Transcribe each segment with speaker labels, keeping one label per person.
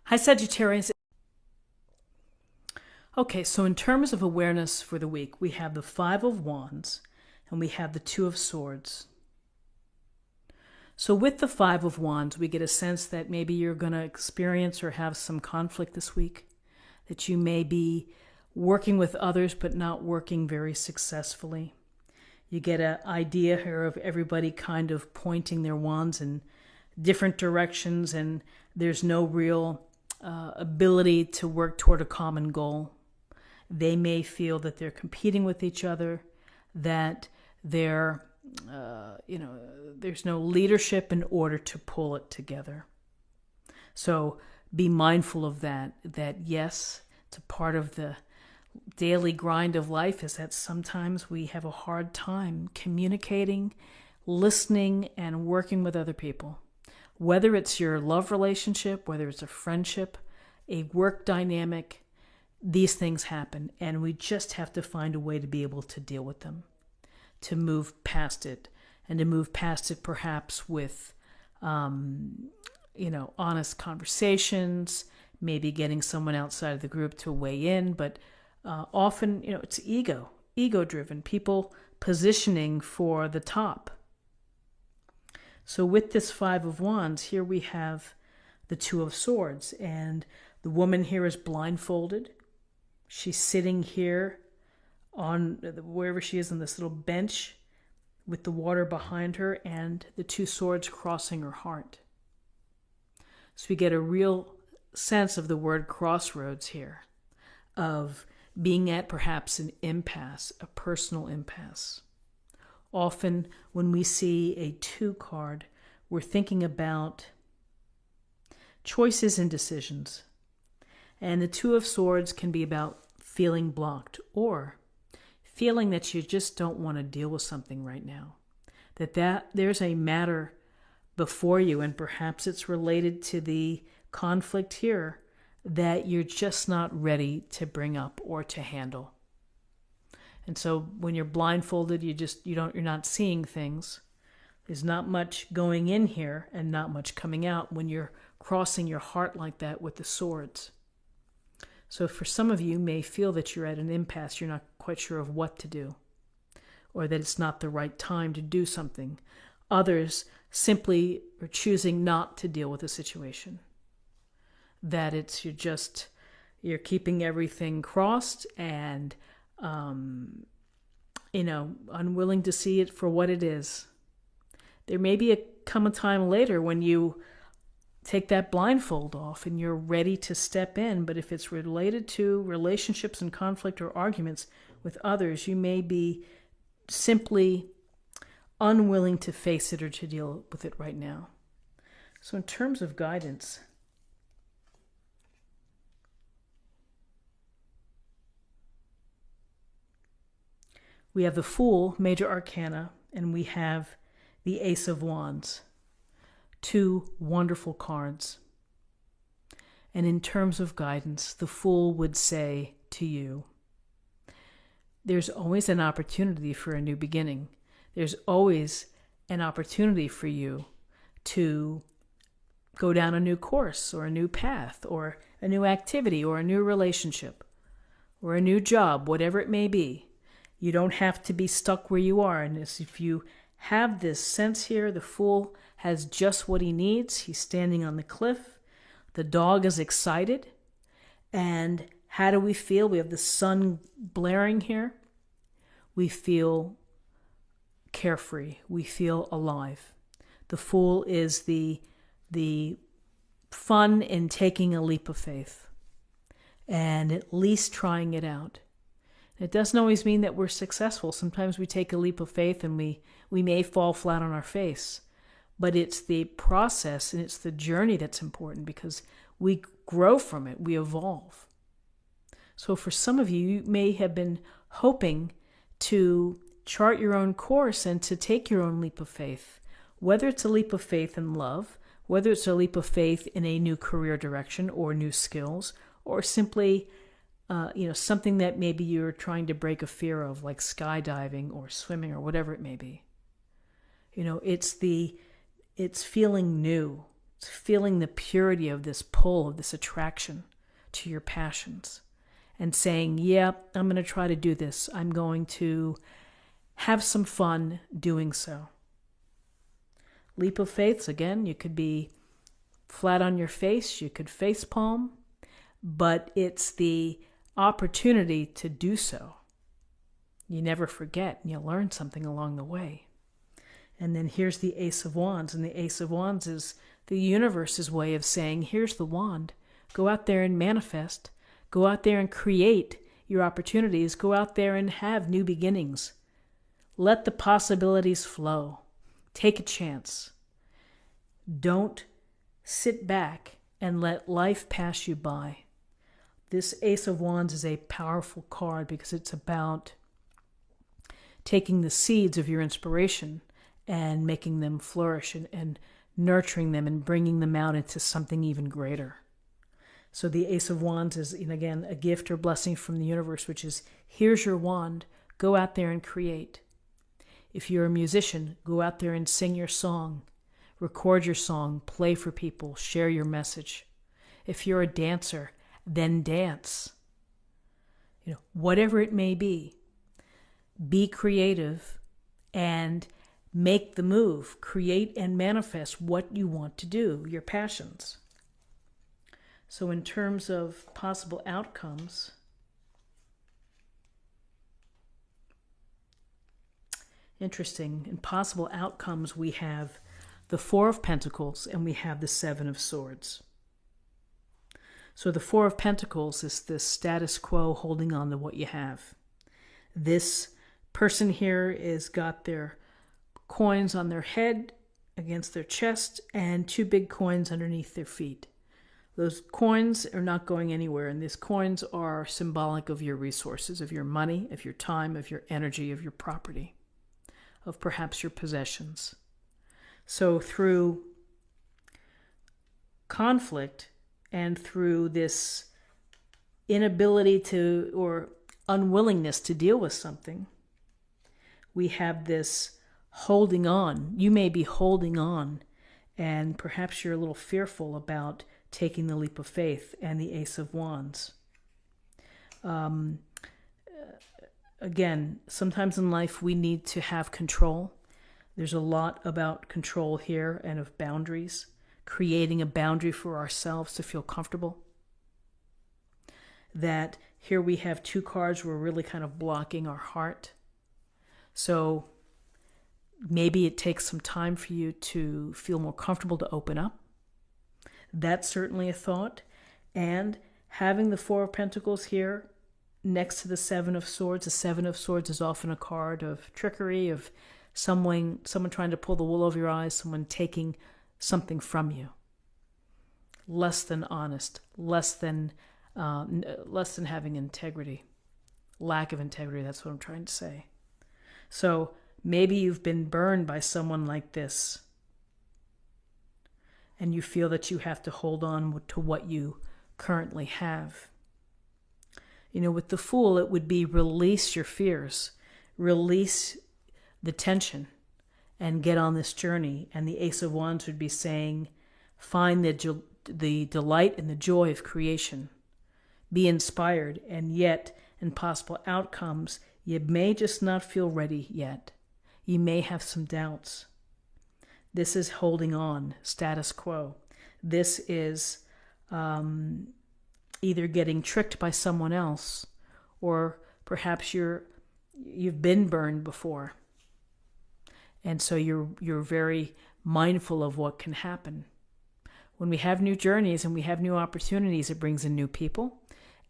Speaker 1: Hi, Sagittarius. Okay, so in terms of awareness for the week, we have the Five of Wands and we have the Two of Swords. So with the Five of Wands, we get a sense that maybe you're going to experience or have some conflict this week, that you may be working with others but not working very successfully. You get an idea here of everybody kind of pointing their wands in different directions, and there's no real ability to work toward a common goal. They may feel that they're competing with each other, that there's no leadership in order to pull it together. So be mindful of that yes, it's a part of the daily grind of life, is that sometimes we have a hard time communicating, listening, and working with other people. Whether it's your love relationship, whether it's a friendship, a work dynamic, these things happen, and we just have to find a way to be able to deal with them, to move past it, and to move past it perhaps with, honest conversations, maybe getting someone outside of the group to weigh in, but often, it's ego-driven, people positioning for the top. So with this Five of Wands, here we have the Two of Swords, and the woman here is blindfolded. She's sitting here on wherever she is on this little bench with the water behind her and the two swords crossing her heart. So we get a real sense of the word crossroads here, of being at perhaps an impasse, a personal impasse. Often when we see a 2 card, we're thinking about choices and decisions. And the Two of Swords can be about feeling blocked or feeling that you just don't want to deal with something right now. That there's a matter before you, and perhaps it's related to the conflict here that you're just not ready to bring up or to handle. And so when you're blindfolded, you're not seeing things. There's not much going in here and not much coming out when you're crossing your heart like that with the swords. So for some of you may feel that you're at an impasse, you're not quite sure of what to do, or that it's not the right time to do something. Others simply are choosing not to deal with the situation. That you're keeping everything crossed and unwilling to see it for what it is. There may be come a time later when you take that blindfold off and you're ready to step in, but if it's related to relationships and conflict or arguments with others, you may be simply unwilling to face it or to deal with it right now. So in terms of guidance, we have the Fool, Major Arcana, and we have the Ace of Wands. 2 wonderful cards. And in terms of guidance, the Fool would say to you, there's always an opportunity for a new beginning. There's always an opportunity for you to go down a new course or a new path or a new activity or a new relationship or a new job, whatever it may be. You don't have to be stuck where you are. And if you have this sense here, the Fool has just what he needs. He's standing on the cliff. The dog is excited. And how do we feel? We have the sun blaring here. We feel carefree. We feel alive. The Fool is the fun in taking a leap of faith and at least trying it out. It doesn't always mean that we're successful. Sometimes we take a leap of faith and we may fall flat on our face. But it's the process and it's the journey that's important, because we grow from it, we evolve. So for some of you, you may have been hoping to chart your own course and to take your own leap of faith, whether it's a leap of faith in love, whether it's a leap of faith in a new career direction or new skills, or simply something that maybe you're trying to break a fear of, like skydiving or swimming or whatever it may be. It's feeling new. It's feeling the purity of this pull, of this attraction to your passions, and saying, yeah, I'm going to try to do this. I'm going to have some fun doing so. Leap of faith, again, you could be flat on your face, you could face palm, but it's the opportunity to do so. You never forget, and you learn something along the way. And then here's the Ace of Wands, and the Ace of Wands is the universe's way of saying, here's the wand. Go out there and manifest. Go out there and create your opportunities. Go out there and have new beginnings. Let the possibilities flow. Take a chance. Don't sit back and let life pass you by. This Ace of Wands is a powerful card because it's about taking the seeds of your inspiration and making them flourish and nurturing them and bringing them out into something even greater. So the Ace of Wands is, again, a gift or blessing from the universe, which is, here's your wand, go out there and create. If you're a musician, go out there and sing your song, record your song, play for people, share your message. If you're a dancer, then dance. Whatever it may be creative and make the move. Create and manifest what you want to do, your passions. So in terms of possible outcomes, interesting, in possible outcomes we have the Four of Pentacles and we have the Seven of Swords. So the Four of Pentacles is this status quo, holding on to what you have. This person here is got their coins on their head against their chest and two big coins underneath their feet. Those coins are not going anywhere, and these coins are symbolic of your resources, of your money, of your time, of your energy, of your property, of perhaps your possessions. So through conflict and through this inability to, or unwillingness to deal with something, we have this holding on. You may be holding on, and perhaps you're a little fearful about taking the leap of faith, and the Ace of Wands. Again, sometimes in life we need to have control. There's a lot about control here and of boundaries, creating a boundary for ourselves to feel comfortable. That here we have two cards we're really kind of blocking our heart. So maybe it takes some time for you to feel more comfortable to open up. That's certainly a thought. And having the Four of Pentacles here next to the Seven of Swords. The Seven of Swords is often a card of trickery, of someone trying to pull the wool over your eyes, someone taking something from you. Less than honest, less than having integrity. Lack of integrity, that's what I'm trying to say. So maybe you've been burned by someone like this, and you feel that you have to hold on to what you currently have. With the Fool, it would be release your fears, release the tension, and get on this journey. And the Ace of Wands would be saying, find the delight and the joy of creation. Be inspired, and yet, in possible outcomes, you may just not feel ready yet. You may have some doubts. This is holding on, status quo. This is either getting tricked by someone else, or perhaps you've been burned before. And so you're very mindful of what can happen. When we have new journeys and we have new opportunities, it brings in new people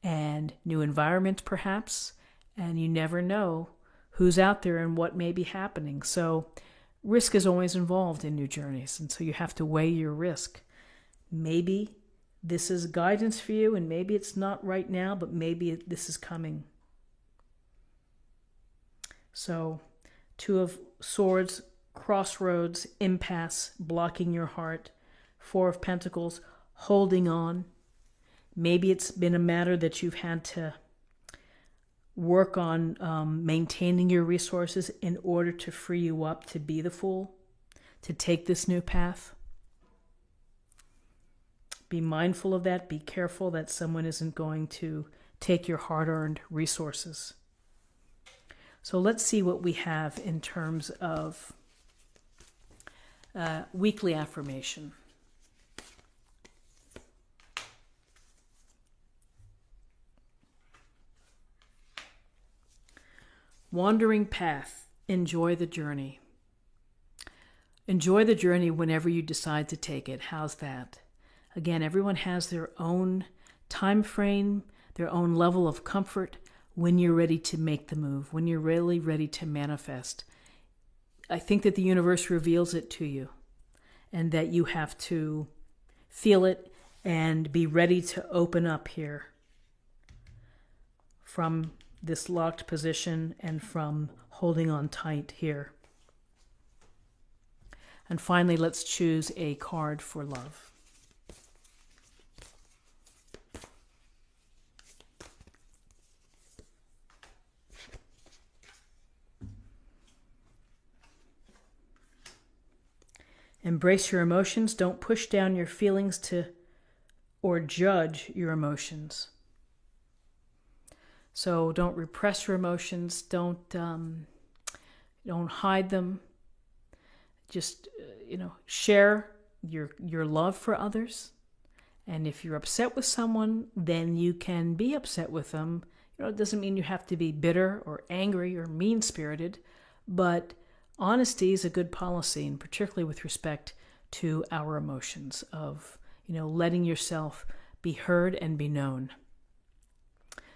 Speaker 1: and new environments perhaps, and you never know who's out there and what may be happening. So risk is always involved in new journeys, and so you have to weigh your risk. Maybe this is guidance for you, and maybe it's not right now, but maybe this is coming. So, Two of Swords, crossroads, impasse, blocking your heart. Four of Pentacles, holding on. Maybe it's been a matter that you've had to work on maintaining your resources in order to free you up to be the Fool, to take this new path. Be mindful of that. Be careful that someone isn't going to take your hard-earned resources. So let's see what we have in terms of weekly affirmation. Wandering path, enjoy the journey. Enjoy the journey whenever you decide to take it. How's that? Again, everyone has their own time frame, their own level of comfort when you're ready to make the move, when you're really ready to manifest. I think that the universe reveals it to you and that you have to feel it and be ready to open up here from this locked position and from holding on tight here. And finally, let's choose a card for love. Embrace your emotions. Don't push down your feelings or judge your emotions. So don't repress your emotions. Don't hide them. Just share your love for others. And if you're upset with someone, then you can be upset with them. It doesn't mean you have to be bitter or angry or mean-spirited, but honesty is a good policy, and particularly with respect to our emotions of, letting yourself be heard and be known.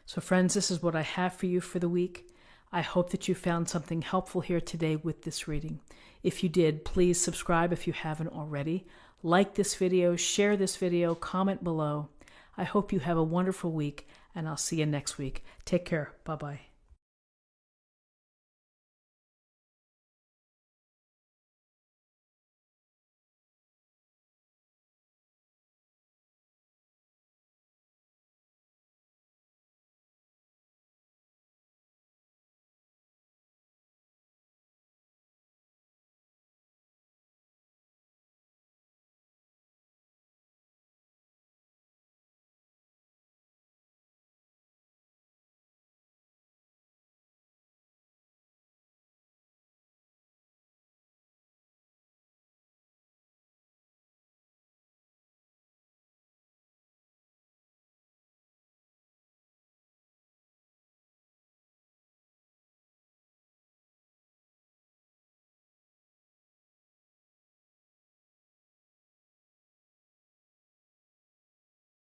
Speaker 1: So friends, this is what I have for you for the week. I hope that you found something helpful here today with this reading. If you did, please subscribe if you haven't already. Like this video, share this video, comment below. I hope you have a wonderful week, and I'll see you next week. Take care. Bye-bye.